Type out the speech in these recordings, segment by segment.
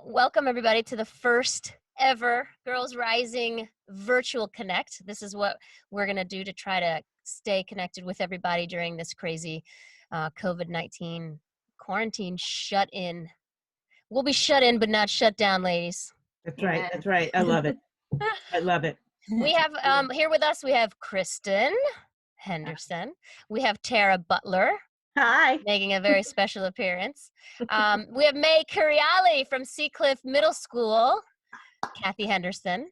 Welcome everybody to the first ever Girls Rising virtual connect. This is what we're going to do to try to stay connected with everybody during this crazy COVID-19 quarantine shut in. We'll be shut in, but not shut down, ladies. That's right. That's right. I love it. I love it. We have here with us, we have Kristen Henderson. We have Tara Butler. Hi. Making a very special appearance. We have May Curiali from Seacliff Middle School, Kathy Henderson.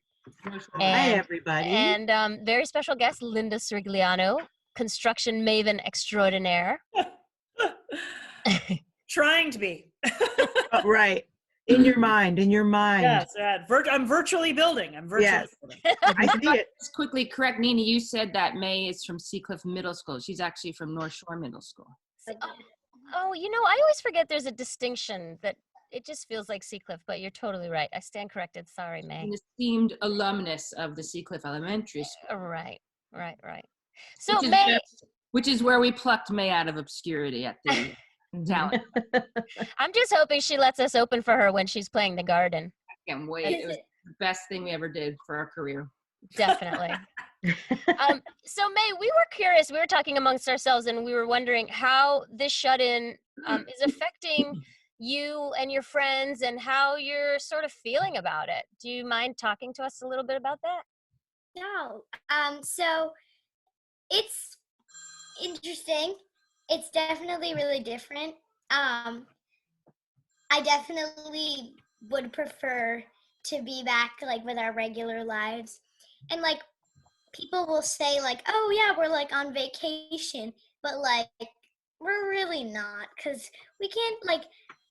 Hi, everybody. And very special guest, Linda Srigliano, construction maven extraordinaire. Trying to be. Oh, right. In your mind, in your mind. Yes, I'm virtually building. Building. I see it. Just quickly correct, Nina, you said that May is from Seacliff Middle School. She's actually from North Shore Middle School. Oh, you know, I always forget there's a distinction that it just feels like Seacliff, but you're totally right. I stand corrected. Sorry, May. An esteemed alumnus of the Seacliff Elementary School. Right. So May, which is where we plucked May out of obscurity at the talent. I'm just hoping she lets us open for her when she's playing the garden. I can't wait. It was the best thing we ever did for our career. Definitely. So May, we were curious, we were talking amongst ourselves and we were wondering how this shut-in is affecting you and your friends and how you're sort of feeling about it. Do you mind talking to us a little bit about that? No. So it's interesting. It's definitely really different. I definitely would prefer to be back like with our regular lives. And like people will say like, oh yeah, we're like on vacation, but like we're really not, because we can't, like,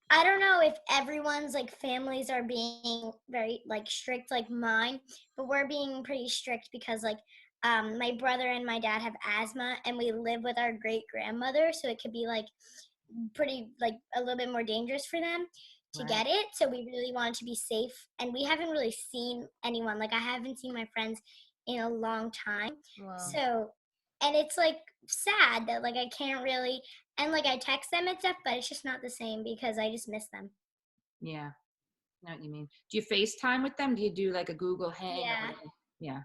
I don't know if everyone's like families are being very like strict like mine, but we're being pretty strict because like my brother and my dad have asthma and we live with our great grandmother, so it could be like pretty like a little bit more dangerous for them to get it. So we really wanted to be safe, and we haven't really seen anyone. Like I haven't seen my friends in a long time. Wow. So, and it's like sad that like I can't really, and like I text them and stuff, but it's just not the same because I just miss them. Yeah, I know what you mean. Do you FaceTime with them? Do you do like a Google Hang? Yeah. Yeah.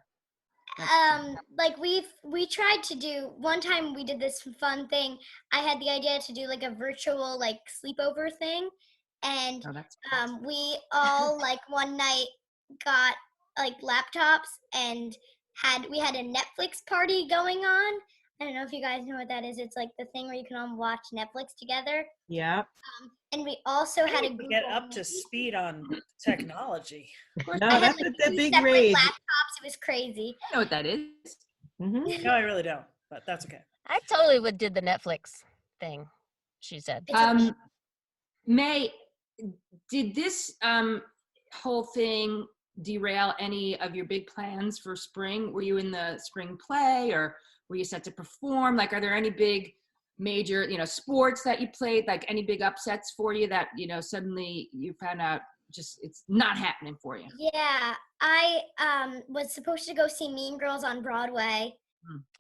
Like we tried to do, one time we did this fun thing. I had the idea to do like a virtual like sleepover thing, and we all like one night got like laptops and we had a Netflix party going on. I don't know if you guys know what that is. It's like the thing where you can all watch Netflix together. Yeah. And we also had a Google get up to speed on technology. No, that's like a big separate rage. laptops. It was crazy. I know what that is. No, I really don't, but that's okay. I totally did the Netflix thing, she said. May, did this whole thing derail any of your big plans for spring? Were you in the spring play, or were you set to perform? Like, are there any big major, sports that you played, like any big upsets for you that, suddenly you found out just it's not happening for you? Yeah, I was supposed to go see Mean Girls on Broadway.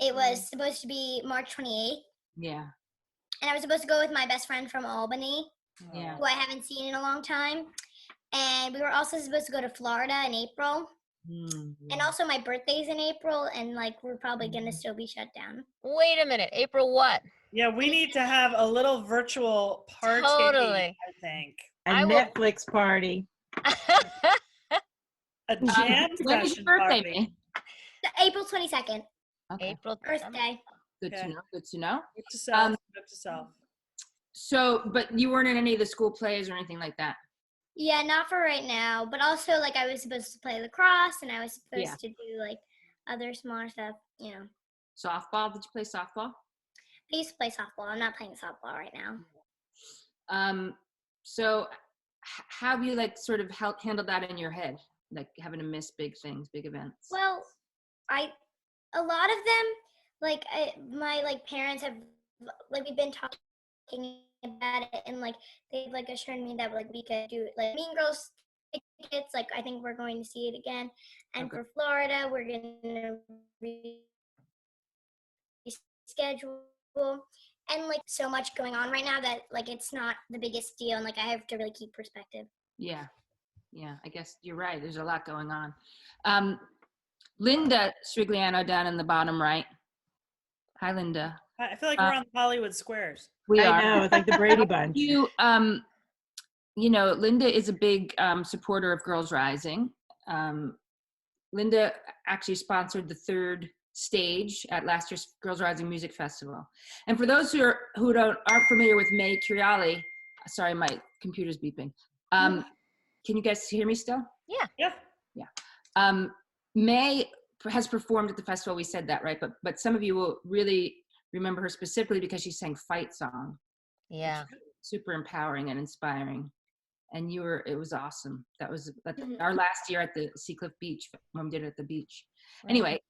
It was supposed to be March 28th. Yeah. And I was supposed to go with my best friend from Albany, Yeah. who I haven't seen in a long time. And we were also supposed to go to Florida in April. And also my birthday's in April, and like we're probably gonna still be shut down. Wait a minute, April what? Yeah, we need to have a little virtual party. Totally. I think A Netflix party. a jam When is session your birthday, party. May? April 22nd, Okay. April birthday. Good to know. Good to know. Note to self. Note to self. So, but you weren't in any of the school plays or anything like that? Yeah, not for right now. But also, like, I was supposed to play lacrosse, and I was supposed to do like other smaller stuff. Softball? Did you play softball? I used to play softball. I'm not playing softball right now. So how have you like sort of handled that in your head, like having to miss big things, big events? Well, a lot of them, like my like parents have, like we've been talking about it, and like they've like assured me that like we could do like Mean Girls tickets. Like I think we're going to see it again, and for Florida we're gonna reschedule. And like so much going on right now that like it's not the biggest deal, and like I have to really keep perspective. Yeah. Yeah, I guess you're right. There's a lot going on. Linda Strigliano down in the bottom right. Hi, Linda. I feel like we're on Hollywood Squares. We I are. know, it's like the Brady Bunch. You know, Linda is a big supporter of Girls Rising. Linda actually sponsored the third stage at last year's Girls Rising Music Festival. And for those who aren't familiar with May Curiali, sorry, my computer's beeping. Can you guys hear me still? Yeah. May has performed at the festival. We said that, right? But some of you will really remember her specifically because she sang Fight Song. Yeah. Super empowering and inspiring. And it was awesome. That was our last year at the Seacliff Beach when we did it at the beach. Right. Anyway,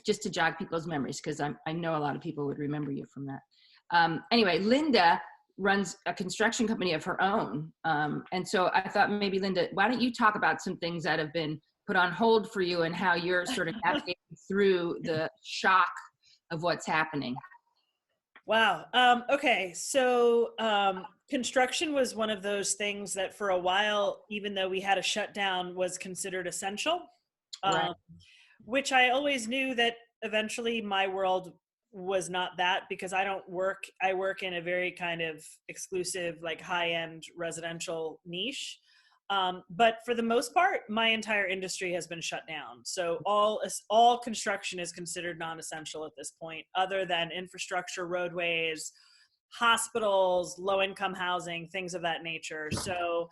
just to jog people's memories, because I know a lot of people would remember you from that. Anyway, Linda runs a construction company of her own. And so I thought maybe, Linda, why don't you talk about some things that have been put on hold for you and how you're sort of navigating through the shock of what's happening. Wow. Okay. So construction was one of those things that for a while, even though we had a shutdown, was considered essential, Right. Which I always knew that eventually my world was not that, because I work in a very kind of exclusive, like high-end residential niche. But for the most part, my entire industry has been shut down. So all construction is considered non-essential at this point, other than infrastructure, roadways, hospitals, low-income housing, things of that nature. So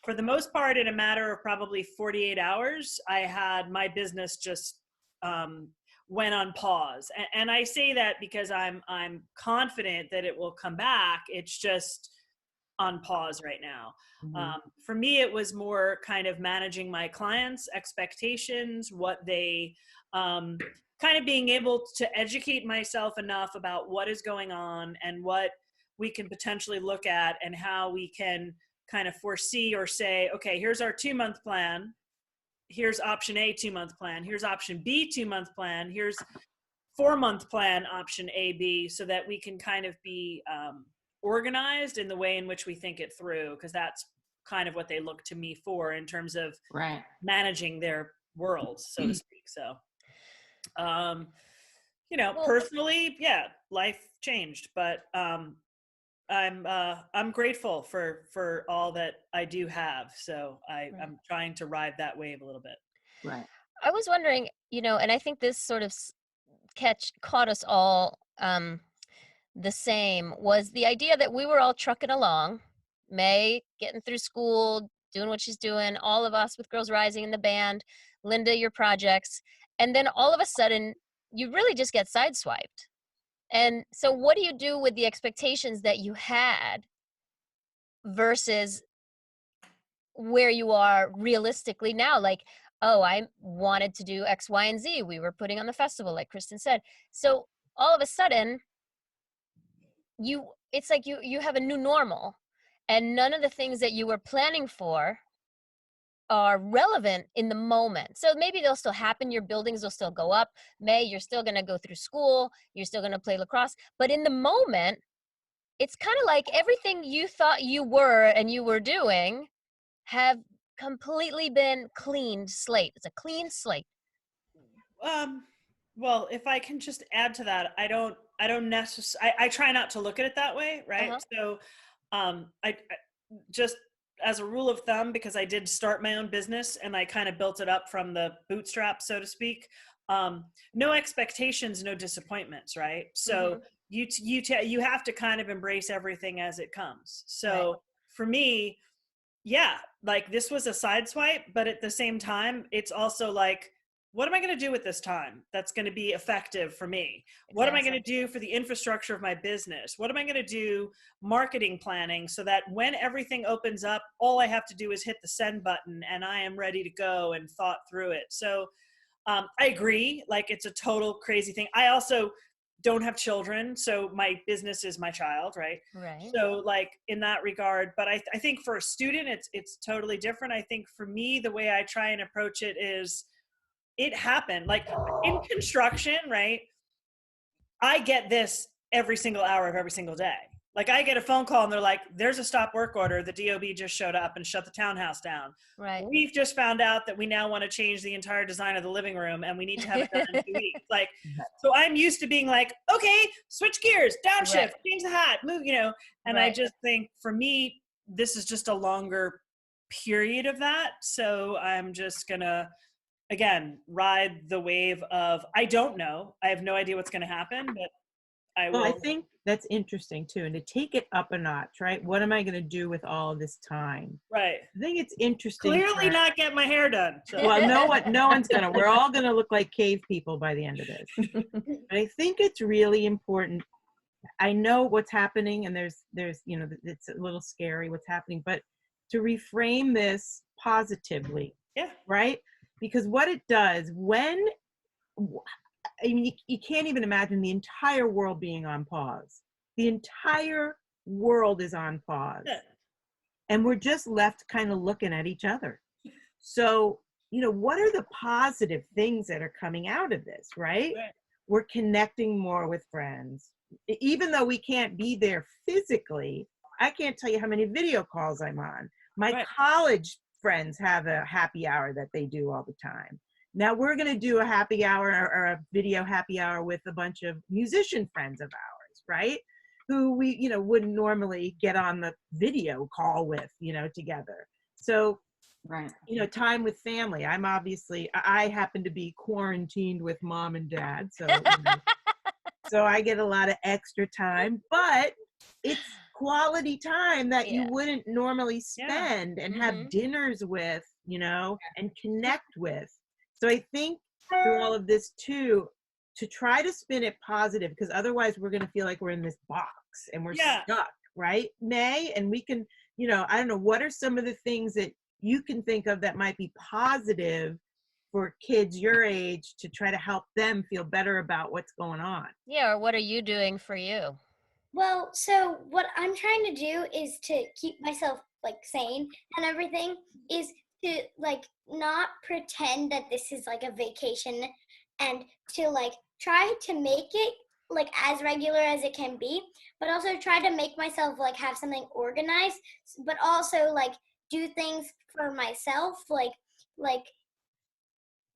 for the most part, in a matter of probably 48 hours, I had my business just went on pause. And I say that because I'm confident that it will come back. It's just on pause right now. Mm-hmm. For me, it was more kind of managing my clients' expectations, what they kind of being able to educate myself enough about what is going on and what we can potentially look at and how we can kind of foresee or say, okay, here's our 2-month plan. Here's option A 2-month plan. Here's option B 2-month plan. Here's 4-month plan, option A, B, so that we can kind of be organized in the way in which we think it through, because that's kind of what they look to me for in terms of right. managing their worlds, so to speak. So, personally, yeah, life changed, but I'm grateful for all that I do have. So I'm trying to ride that wave a little bit. Right. I was wondering, and I think this sort of caught us all the same, was the idea that we were all trucking along, May getting through school, doing what she's doing, all of us with Girls Rising in the band, Linda, your projects, and then all of a sudden you really just get sideswiped. And so what do you do with the expectations that you had versus where you are realistically now? Like, oh, I wanted to do X, Y, and Z. We were putting on the festival, like Kristen said. So all of a sudden, it's like you have a new normal, and none of the things that you were planning for are relevant in the moment. So maybe they'll still happen. Your buildings will still go up. May, you're still going to go through school. You're still going to play lacrosse. But in the moment, it's kind of like everything you thought you were and you were doing have completely been cleaned slate. It's a clean slate. Well, if I can just add to that, I don't necessarily, I try not to look at it that way. Right. Uh-huh. So, I just, as a rule of thumb, because I did start my own business and I kind of built it up from the bootstrap, so to speak. No expectations, no disappointments, right? So mm-hmm. you have to kind of embrace everything as it comes. So for me, yeah, like this was a sideswipe, but at the same time, it's also like, what am I going to do with this time that's going to be effective for me? Exactly. What am I going to do for the infrastructure of my business? What am I going to do marketing planning so that when everything opens up, all I have to do is hit the send button and I am ready to go and thought through it. So I agree. Like it's a total crazy thing. I also don't have children, so my business is my child, right? Right. So like in that regard, but I think for a student, it's totally different. I think for me, the way I try and approach it is, it happened. Like in construction, right? I get this every single hour of every single day. Like I get a phone call and they're like, there's a stop work order. The DOB just showed up and shut the townhouse down. Right. We've just found out that we now want to change the entire design of the living room and we need to have it done in 2 weeks. Like, so I'm used to being like, okay, switch gears, downshift, Right. change the hat, move, you know, and I Right. just think for me, this is just a longer period of that. So I'm just gonna, again, ride the wave of, I don't know. I have no idea what's going to happen, but I will. Well, I think that's interesting too. And to take it up a notch, right? What am I going to do with all of this time? Right. I think it's interesting. Clearly not get my hair done. So. Well, no one's gonna. We're all gonna look like cave people by the end of this. But I think it's really important. I know what's happening, and there's you know, it's a little scary what's happening, but to reframe this positively, Yeah. right? Because what it does when, I mean, you can't even imagine the entire world being on pause. The entire world is on pause. Yeah. And we're just left kind of looking at each other. So, you know, what are the positive things that are coming out of this, right? Right. We're connecting more with friends. Even though we can't be there physically, I can't tell you how many video calls I'm on. My Right. college friends have a happy hour that they do all the time. Now we're going to do a happy hour or a video happy hour with a bunch of musician friends of ours, right? Who we, you know, wouldn't normally get on the video call with, you know, together. So, Right. you know, time with family. I happen to be quarantined with mom and dad. So, you know, so I get a lot of extra time, but it's quality time that you Yeah. wouldn't normally spend and Mhm. have dinners with, you know, and connect with. So I think through all of this too, to try to spin it positive, because otherwise we're going to feel like we're in this box and we're Yeah. stuck, right, May? And we can, you know, I don't know, what are some of the things that you can think of that might be positive for kids your age to try to help them feel better about what's going on? Yeah, or what are you doing for you? Well, so what I'm trying to do is to keep myself like sane and everything, is to like not pretend that this is like a vacation, and to like try to make it like as regular as it can be, but also try to make myself like have something organized, but also like do things for myself, like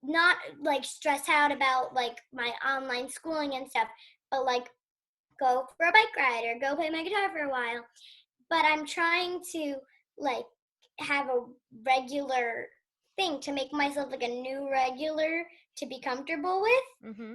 not like stress out about like my online schooling and stuff, but like go for a bike ride or go play my guitar for a while. But I'm trying to like have a regular thing to make myself like a new regular to be comfortable with. Mm-hmm.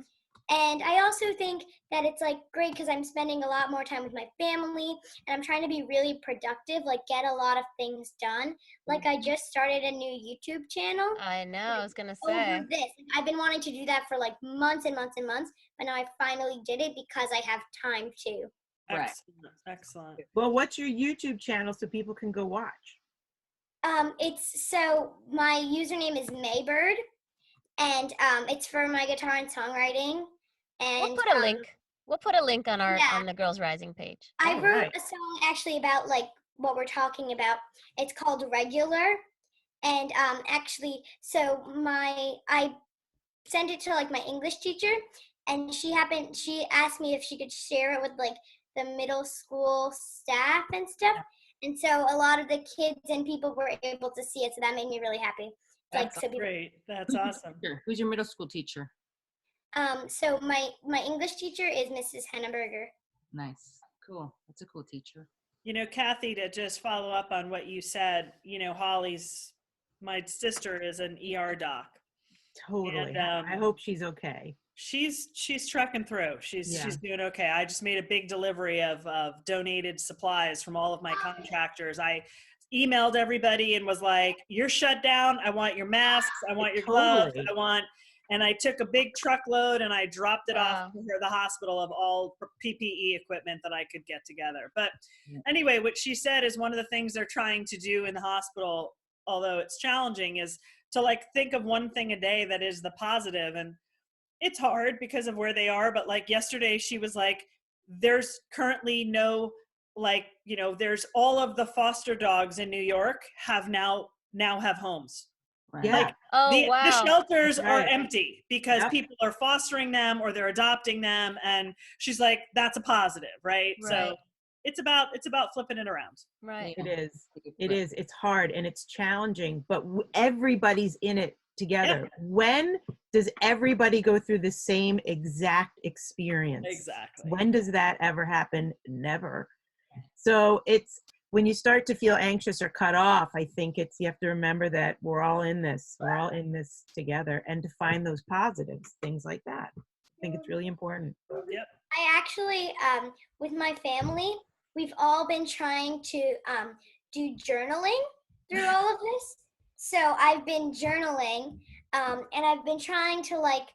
And I also think that it's like great because I'm spending a lot more time with my family, and I'm trying to be really productive, like get a lot of things done. Like I just started a new YouTube channel I know, I was gonna over say. this. I've been wanting to do that for like months and months and months, but now I finally did it because I have time to. Right. Excellent. Excellent. Well, what's your YouTube channel so people can go watch? It's so my username is Maybird, and it's for my guitar and songwriting. And We'll put a link. We'll put a link on our yeah. on the Girls Rising page. I All wrote right. a song actually about like what we're talking about. It's called Regular, and actually, so I sent it to like my English teacher, and she asked me if she could share it with like the middle school staff and stuff. And so a lot of the kids and people were able to see it, so that made me really happy. Like That's so people, great. That's awesome. Who's your middle school teacher? so my English teacher is Mrs. Henneberger. Nice. Cool. That's a cool teacher. You know, Kathy, to just follow up on what you said, you know, my sister is an ER doc. Totally. And, I hope she's okay. She's trucking through. She's doing okay. I just made a big delivery of donated supplies from all of my contractors. I emailed everybody and was like, "You're shut down. I want your masks. I want your gloves. Totally. And I took a big truckload and I dropped it off Wow. to the hospital of all PPE equipment that I could get together. But anyway, what she said is one of the things they're trying to do in the hospital, although it's challenging, is to like think of one thing a day that is the positive. And it's hard because of where they are. But like yesterday, she was like, there's currently no, like, you know, there's all of the foster dogs in New York now have homes. Right. Yeah. Like Oh the wow. shelters are Right. empty because Yep. people are fostering them or they're adopting them. And she's like, that's a positive, right? Right. So it's about flipping it around. Right. It is. It is. It's hard and it's challenging, but everybody's in it together. When does everybody go through the same exact experience? Exactly. When does that ever happen? Never. So it's when you start to feel anxious or cut off, I think you have to remember that we're all in this. We're all in this together, and to find those positives, things like that. I think it's really important. Yep. I actually, with my family, we've all been trying to do journaling through all of this. So I've been journaling, and I've been trying to like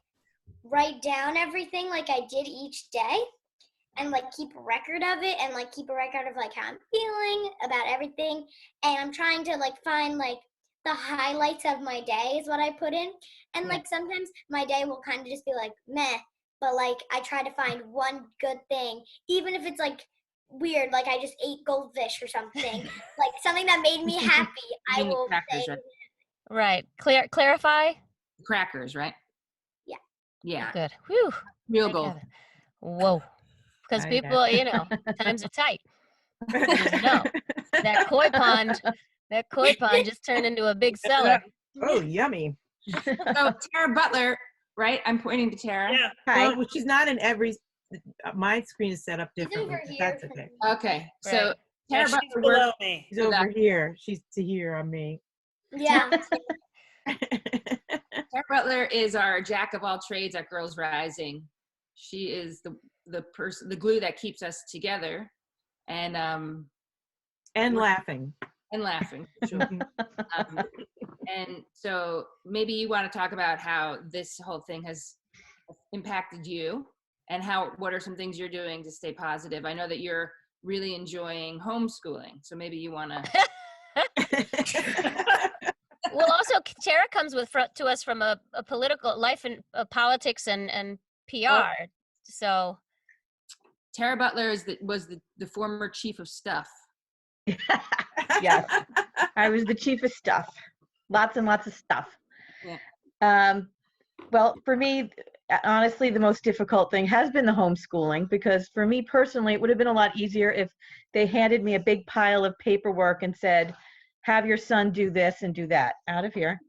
write down everything like I did each day, and like keep a record of it, and like keep a record of like how I'm feeling about everything. And I'm trying to like find like the highlights of my day is what I put in. And like sometimes my day will kind of just be like meh, but like I try to find one good thing, even if it's like weird, like I just ate goldfish or something, like something that made me happy. I will crackers, say, right? Right. Clarify. Crackers, right? Yeah. Yeah. Good. Whew. Real Thank gold. heaven. Whoa. Because I people, you know, times are tight. Just know that koi pond just turned into a big cellar. Oh, yummy. So Tara Butler, right? I'm pointing to Tara. Yeah. Well, she's not in every. My screen is set up She's differently. over But here. that's okay. Okay. So Right. Tara Yeah, she's Butler below works. me. She's over here. She's to here on me. Yeah. Tara Butler is our jack of all trades at Girls Rising. She is the person, the glue that keeps us together, and And laughing. laughing. For sure. And so maybe you want to talk about how this whole thing has impacted you, and what are some things you're doing to stay positive? I know that you're really enjoying homeschooling, so maybe you want to. Well, also Tara comes to us from a political life and politics and PR. So Tara Butler was the former chief of stuff. Yes, I was the chief of stuff. Lots and lots of stuff. Yeah. Well, for me, honestly, the most difficult thing has been the homeschooling, because for me personally, it would have been a lot easier if they handed me a big pile of paperwork and said, have your son do this and do that. Out of here.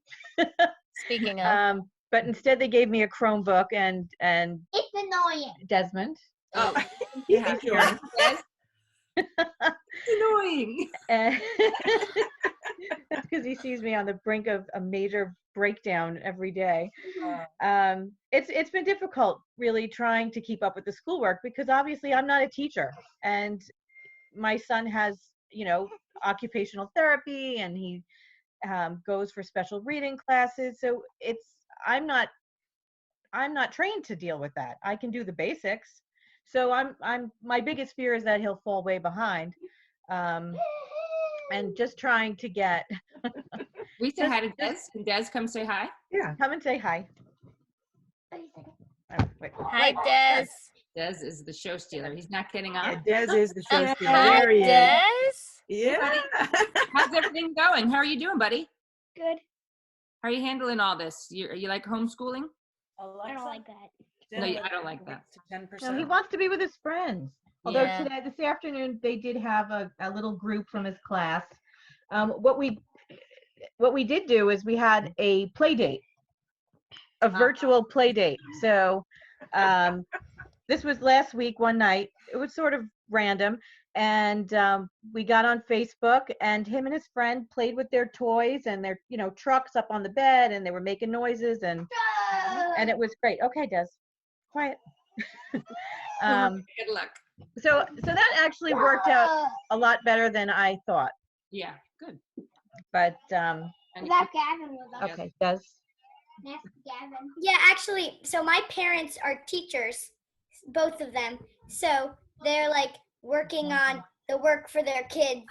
speaking of, but instead they gave me a Chromebook and It's annoying. Desmond. Oh, Yeah, sure. it's annoying. And that's because he sees me on the brink of a major breakdown every day. It's been difficult really trying to keep up with the schoolwork, because obviously I'm not a teacher, and my son has, occupational therapy, and he goes for special reading classes. So I'm not trained to deal with that. I can do the basics. So my biggest fear is that he'll fall way behind. And just trying to get. We say hi to Des. Can Des come say hi? Yeah. Come and say hi. Oh, wait. hi Des. Des is the show stealer. He's not getting on. Yeah, Des is the show stealer. Hi There he is. Des. Yeah. How's everything going? How are you doing, buddy? Good. How are you handling all this? You like homeschooling? I don't like that. No, I don't like that. 10%. No, he wants to be with his friends. Although Yeah. this afternoon they did have a little group from his class. What we did do is we had a play date, a virtual play date. So this was last week, one night. It was sort of random, and we got on Facebook, and him and his friend played with their toys and their trucks up on the bed, and they were making noises, and it was great. Okay, Des, quiet. Good luck. So that actually worked out a lot better than I thought. Yeah, good. But And That Gavin was up. okay, Des. That's Gavin. Yeah, actually, so my parents are teachers, both of them. So they're like working on the work for their kids,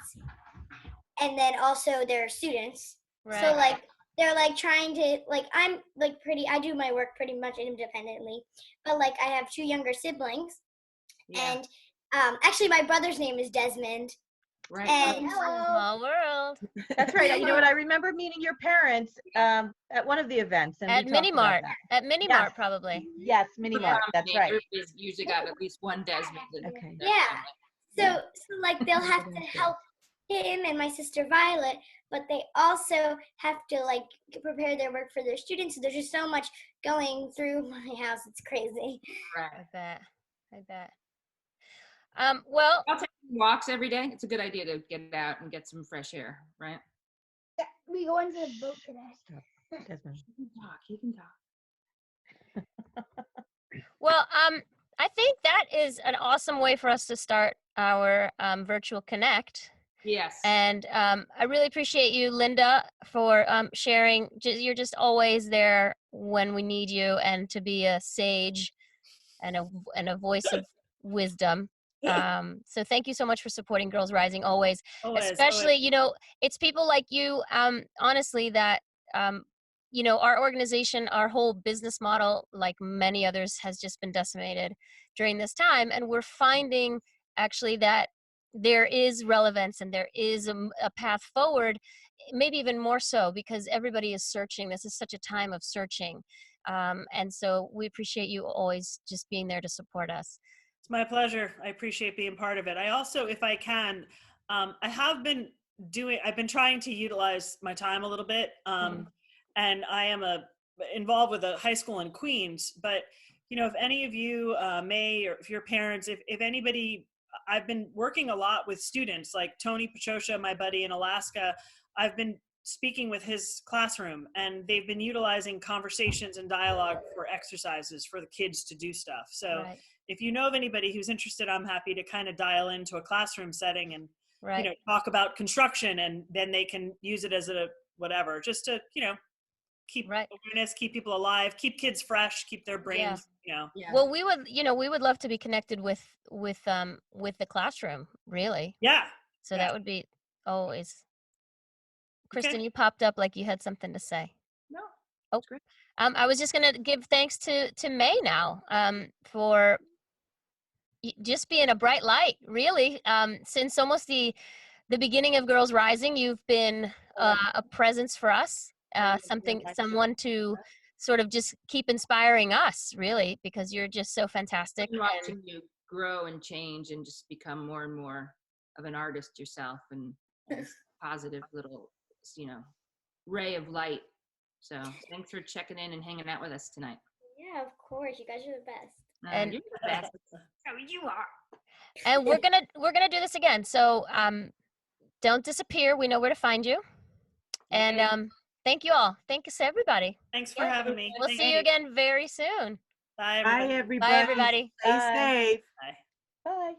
and then also their students. Right. So like they're like trying to I'm like I do my work pretty much independently, but like I have 2 younger siblings, and actually my brother's name is Desmond. right. And Small world. That's right. You know what? I remember meeting your parents at one of the events, and At we talked Mini about Mart. that. At Mini Yes. Mart, probably. Yes, Mini Mart. That's right. Everybody's usually got at least one Desmond. Okay. yeah. So like they'll have to help him and my sister Violet, but they also have to like prepare their work for their students. So there's just so much going through my house. It's crazy. I bet. I bet. Well, I'll take walks every day. It's a good idea to get out and get some fresh air, right? Yeah, we go into the boat today. Desmond. You can talk. You can talk. well, I think that is an awesome way for us to start our virtual connect. Yes. And I really appreciate you, Linda, for sharing. You're just always there when we need you, and to be a sage and a voice of wisdom. So thank you so much for supporting Girls Rising always. Especially, you know, it's people like you, honestly, that, you know, our organization, our whole business model, like many others, has just been decimated during this time. And we're finding actually that there is relevance and there is a path forward, maybe even more so because everybody is searching. This is such a time of searching. And so we appreciate you always just being there to support us. It's my pleasure. I appreciate being part of it. I also, if I can, I've been trying to utilize my time a little bit. And I am involved with a high school in Queens, but you know, if any of you may, or if your parents, if anybody, I've been working a lot with students like Tony Pachocha, my buddy in Alaska. I've been speaking with his classroom, and they've been utilizing conversations and dialogue for exercises for the kids to do stuff. So if you know of anybody who's interested, I'm happy to kind of dial into a classroom setting and you know, talk about construction, and then they can use it as a whatever, just to, you know, keep awareness, keep people alive, keep kids fresh, keep their brains, you know. Well, we would love to be connected with the classroom, really. So that would be always. Kristen, you popped up like you had something to say. No. Oh, I was just gonna give thanks to May now, for just being a bright light, really. Since almost the beginning of Girls Rising, you've been a presence for us, someone to sort of just keep inspiring us, really, because you're just so fantastic. I'm watching you grow and change and just become more and more of an artist yourself, and positive little, you know, ray of light. So thanks for checking in and hanging out with us tonight. Yeah, of course. You guys are the best. And you're the best. Oh, you are. And we're gonna do this again. So don't disappear. We know where to find you. And thank you all. Thanks everybody. Thanks for having me. We'll see you again very soon. Bye everybody. Bye everybody. Stay safe. Bye. Bye.